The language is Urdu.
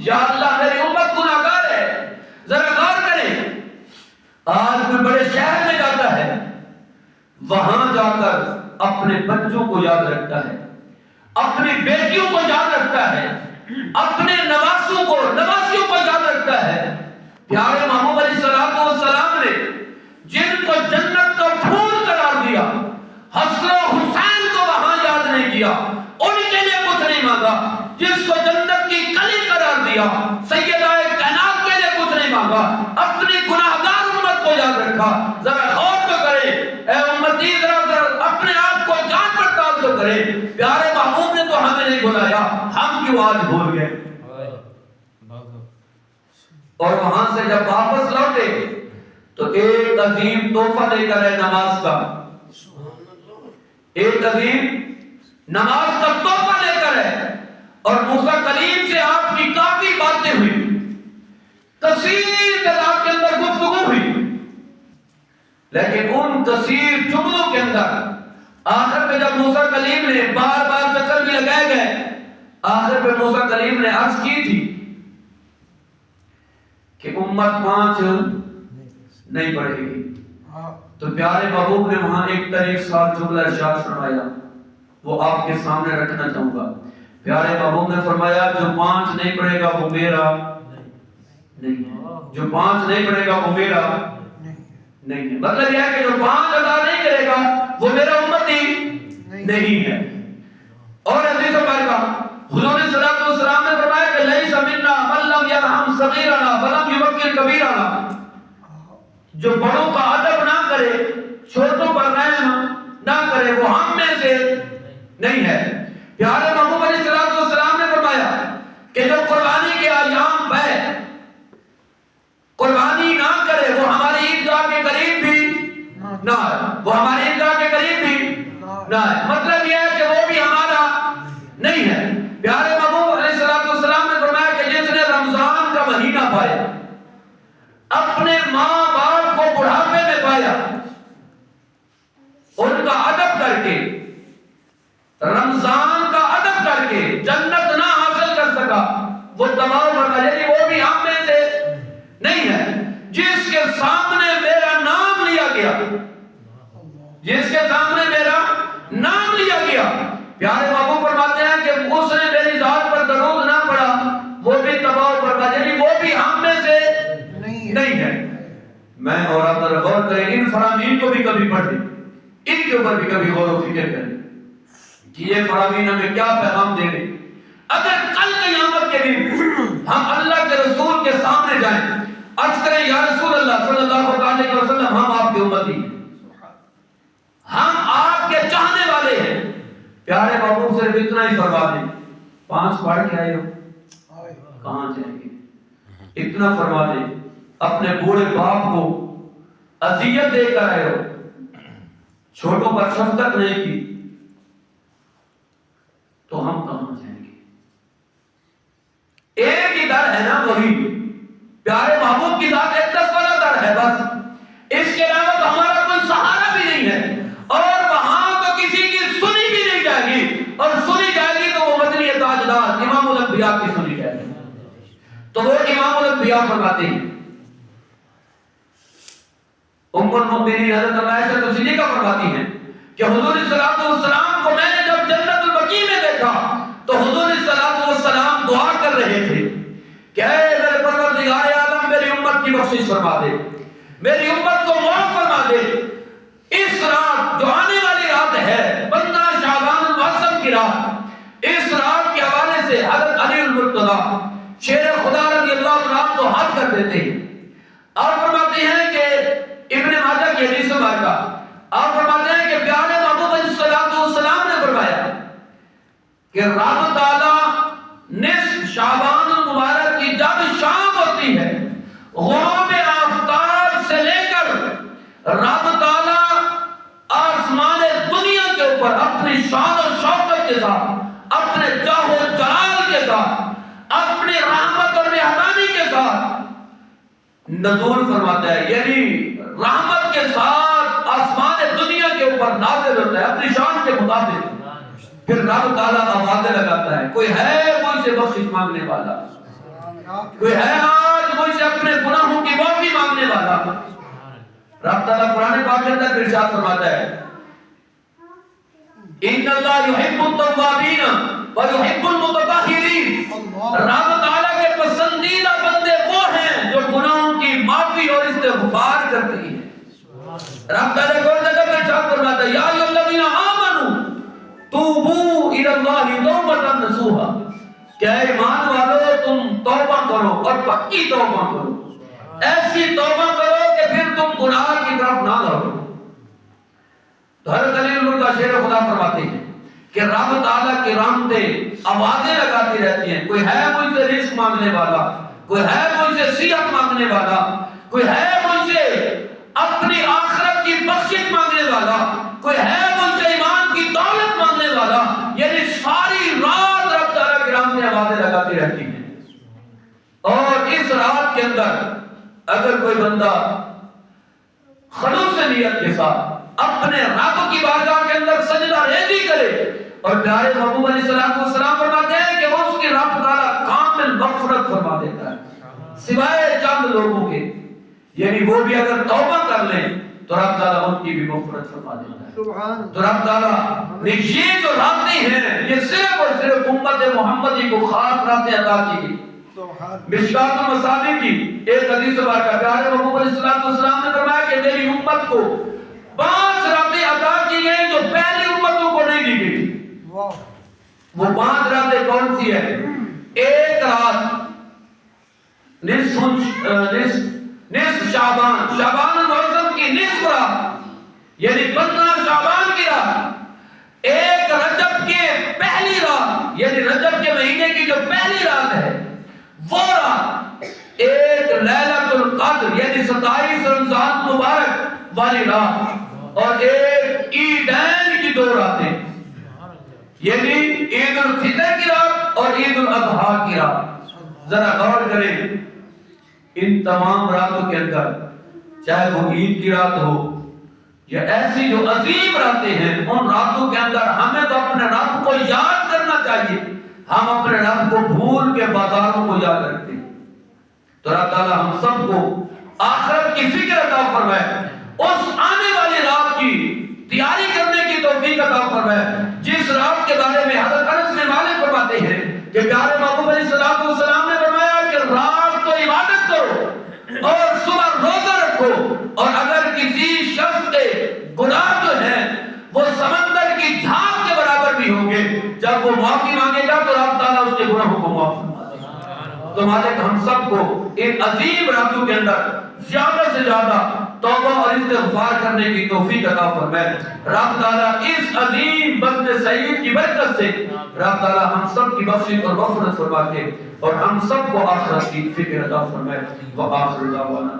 یا اللہ میری امت گناہگار ہے، ذرا غور کریں۔ آج کوئی بڑے شہر میں جاتا ہے، وہاں جا کر اپنے بچوں کو یاد رکھتا ہے، اپنی بیٹیوں کو یاد رکھتا ہے، اپنے نواسوں کو نواسیوں کو یاد رکھتا ہے۔ پیارے محبوب علیہ الصلوۃ والسلام نے جن کو جنت کا پھول قرار دیا، حسن و حسین کو وہاں یاد نہیں کیا، ان کے لیے کچھ نہیں مانگا۔ جس کو جنت کی کلی قرار دیا، سیدہ کائنات کے لیے کچھ نہیں مانگا، اپنی گناہگار امت کو یاد رکھا۔ ذرا غور تو کرے اے امتی، ذرا اپنے آپ کو جانچ پڑتال تو کرے۔ پیارے محبوب نے تو ہمیں نہیں بلایا، ہم کیوں آج بھول گئے؟ اور وہاں سے جب واپس لوٹے تو ایک عظیم تحفہ لے کر ہے نماز کا، ایک عظیم نماز کا تحفہ لے کر ہے۔ اور موسیٰ کلیم سے آپ کی کافی باتیں ہوئی، کثیر تعداد کے اندر گفتگو ہوئی، لیکن ان کثیر جملوں کے اندر آخر پہ جب موسیٰ کلیم نے بار بار چکر بھی لگائے گئے، آخر پہ موسیٰ کلیم نے عرض کی تھی کہ امت 5 نہیں پڑھے گی، تو پیارے محبوب نے وہاں ایک ساتھ جملہ ارشاد فرمایا، وہ آپ کے سامنے رکھنا چاہوں گا۔ پیارے محبوب نے فرمایا جو 5 نہیں پڑھے گا وہ میرا نہیں ہے، جو 5 نہیں پڑھے گا وہ میرا نہیں ہے۔ مطلب یہ ہے کہ جو 5 ادا نہیں کرے گا وہ میرا امتی نہیں ہے۔ اور حدیث مبارکہ حضور صلی اللہ علیہ وسلم نے فرمایا کہ لیس منا من لم یرحم صغیرنا ولم یوقر کبیرنا، جو بڑوں کا ادب نہ کرے، چھوٹوں پر رحم نہ کرے، وہ ہم میں سے نہیں ہے۔ پیارے محبوب علیہ السلام نے فرمایا کہ جو قربانی کے ایام پہ قربانی نہ کرے وہ ہماری عیدگاہ کے قریب بھی نہ ہے، وہ ہماری عیدگاہ کے قریب بھی نہ ہے۔ مطلب یہ ہے کہ وہ بھی ہمارا نہیں ہے۔ پیارے محبوب علیہ السلام نے فرمایا کہ جس نے رمضان کا مہینہ پایا، اپنے ماں باپ کو بڑھاپے میں پایا، ان کا ادب کر کے، رمضان کا ادب کر کے جنت نہ حاصل کر سکا، وہ تمام مرد، یعنی وہ بھی ہم میں سے نہیں ہے۔ جس کے سامنے میرا نام لیا گیا، جس کے سامنے میرا نام لیا گیا، پیارے محبوب فرماتے ہیں کہ اس نے میری ذات پر درود نہ پڑھا، وہ بھی تباہ و برباد، یعنی وہ بھی ہم میں سے نہیں ہے۔ میں اور آپ ذرا غور کریں، ان فرامین کو بھی کبھی پڑھ دیں، ان کے اوپر بھی کبھی غور و فکر کریں کہ یہ فرامین ہمیں کیا پیغام دے رہے۔ اگر کل قیامت کے دن ہم اللہ کے رسول کے سامنے جائیں، عرض کریں یا رسول اللہ صلی اللہ علیہ وسلم، ہم آپ کے امتی ہیں، ہم آپ کے چاہنے والے ہیں، پیارے محبوب صرف اتنا ہی فرما دیں، 5 پڑھ کے آئے ہو کہاں جائیں گے، اتنا فرما دیں، اپنے بوڑھے باپ کو اذیت دے کر آئے ہو، چھوٹوں پر شفقت نہیں کی، تو ہم کہاں جائیں گے؟ ایک ہی در ہے نا، وہی پیارے محبوب کی ذات اقدس والا در ہے، بس اس کے علاوہ تو ہمارا کوئی سہارا بھی نہیں ہے، اور وہاں تو کسی کی سنی بھی نہیں جائے گی، اور سنی جائے گی تو وہ مدنی تاجدار امام الانبیاء کی سنی جائے گی۔ تو وہ امام الانبیاء فرماتے ہیں، ام المؤمنین حضرت عائشہ صدیقہ فرماتی ہیں کہ حضور صلی اللہ علیہ وسلم کو میں نے جب جنت البقیع میں دیکھا تو حضور صلی اللہ علیہ وسلم دعا کر رہے تھے کہ اے میرے پروردگار عالم، میری امت کی بخشش فرما دے، میری امت کو معاف فرما دے۔ اس رات جو آنے والی رات ہے 15 شعبان المعظم کی رات، اس رات کے حوالے سے حضرت علی المرتضی شیر خدا رضی اللہ عنہ تو حد کر دیتے ہیں اور فرماتے ہیں کہ ابن ماجہ کی حدیث مبارکہ آپ فرماتے ہیں کہ پیارے محبوب علیہ السلام نے فرمایا کہ رب تعالی نصف شعبان المبارک کی جب شام ہوتی ہے، غروب آفتاب سے لے کر رب تعالی آسمان دنیا کے اوپر اپنی شان و شوکت کے ساتھ، اپنے جاہ و جلال کے ساتھ، اپنی رحمت اور مہربانی کے ساتھ نزول فرماتا ہے، یعنی رحمت کے ساتھ آسمان دنیا کے اوپر نازل ہوتا ہے اپنی شان کے مطابق۔ پھر رب تعالیٰ آوازیں لگاتا ہے، کوئی ہے مجھ سے بخشش مانگنے والا، کوئی ہے آج مجھ سے اپنے گناہوں کی معافی مانگنے والا؟ رب تعالیٰ قرآن پاک کے اندر ارشاد فرماتا ہے ان اللہ یحب التوابین ویحب المتطہرین، رب تعالیٰ کے پسندیدہ بندے وہ ہیں جو گناہوں کی معافی اور استغفار کرتے ہیں۔ رب تعالیٰ کو جگہ پر ارشاد فرماتا ہے یا ایھا الذین آمنوا توبوا الی اللہ توبۃ نصوحا، کہ ایمان والو تم توبہ کرو اور پکی توبہ کرو، ایسی توبہ کرو کہ پھر تم گناہ کی طرف نہ لوٹو۔ تو حضرت علی اللہ کا شعر خدا فرماتے ہیں کہ رب تعالیٰ کی رحمتیں آوازیں لگاتی رہتی ہیں، کوئی ہے مجھ سے رزق مانگنے والا، کوئی ہے مجھ سے صحت مانگنے والا، کوئی ہے مجھ سے اپنی آخرت کی بخشش مانگنے والا، کوئی ہے مجھ سے ایمان کی دولت مانگنے والا۔ یعنی ساری رات رب تعالیٰ کی رحمتیں آوازیں لگاتی رہتی ہیں، اور اس رات کے اندر اگر کوئی بندہ خلوص نیت کے ساتھ اپنے رب کی بارگاہ کے اندر سجدہ ریزی کرے، اور پیارے محبوب علیہ السلام فرماتے ہیں کہ اس کی رب تعالیٰ کامل مغفرت فرما دیتا ہے سوائے چند لوگوں کے، یعنی وہ بھی اگر توبہ کر لیں تو رب تعالیٰ ان کی بھی مغفرت فرما دیتا ہے۔ تو رب تعالیٰ نے یہ جو راتیں ہیں یہ صرف اور صرف امت محمدی کو خاص راتیں عطا کی گئی۔ مشکات المصابیح کی ایک حدیث کا پیارے محبوب علیہ السلام نے فرمایا کہ میری امت کو 5 راتیں عطا کی گئی جو پہلی امتوں کو نہیں دی گئی تھی۔ وہ 5 راتیں کون سی ہے؟ ایک رات نصف شعبان المعظم کی نصف رات، یعنی 15 شعبان کی رات، ایک رجب کے پہلی رات، یعنی رجب کے مہینے کی جو پہلی رات ہے وہ رات، ایک لیلۃ القدر یعنی 27 رمضان مبارک والی رات، اور ایک عیدین کی 2 راتیں، یعنی عید الفطر کی رات اور عید الاضحیٰ کی رات۔ ذرا غور کریں ان تمام راتوں کے اندر، چاہے وہ عید کی رات ہو یا ایسی جو عظیم راتیں ہیں، ان راتوں کے اندر ہمیں تو اپنے رب کو یاد کرنا چاہیے۔ ہم اپنے رب کو بھول کے بازاروں کو یاد رکھتے ہیں۔ تو رب تعالیٰ ہم سب کو آخرت کی فکر عطا فرمائے، اس آنے والی رات کی تیاری کرنے کی توفیق عطا فرمائے جس رات کے بارے میں حضرت انس بن مالک فرماتے ہیں کہ پیارے محبوب علیہ السلام نے فرمایا کہ رات کو عبادت کرو اور صبح روزہ رکھو، اور اگر کسی شخص کے گناہ جو ہیں وہ سمندر کی جھاگ کے برابر بھی ہوں گے، جب وہ معافی مانگے گا تو رب تعالیٰ اس کے گناہوں کو معاف فرما دے گا۔ تو مالک ہم سب کو ان عظیم راتوں کے اندر زیادہ سے زیادہ توبہ اور استغفار کرنے کی توفیق عطا فرمائے۔ رب تعالیٰ اس عظیم بزم سعید کی برکت سے رب تعالیٰ ہم سب کی بخشش اور مغفرت فرما کے اور ہم سب کو آخرت کی فکر عطا فرمائے۔ وآخر دعوانا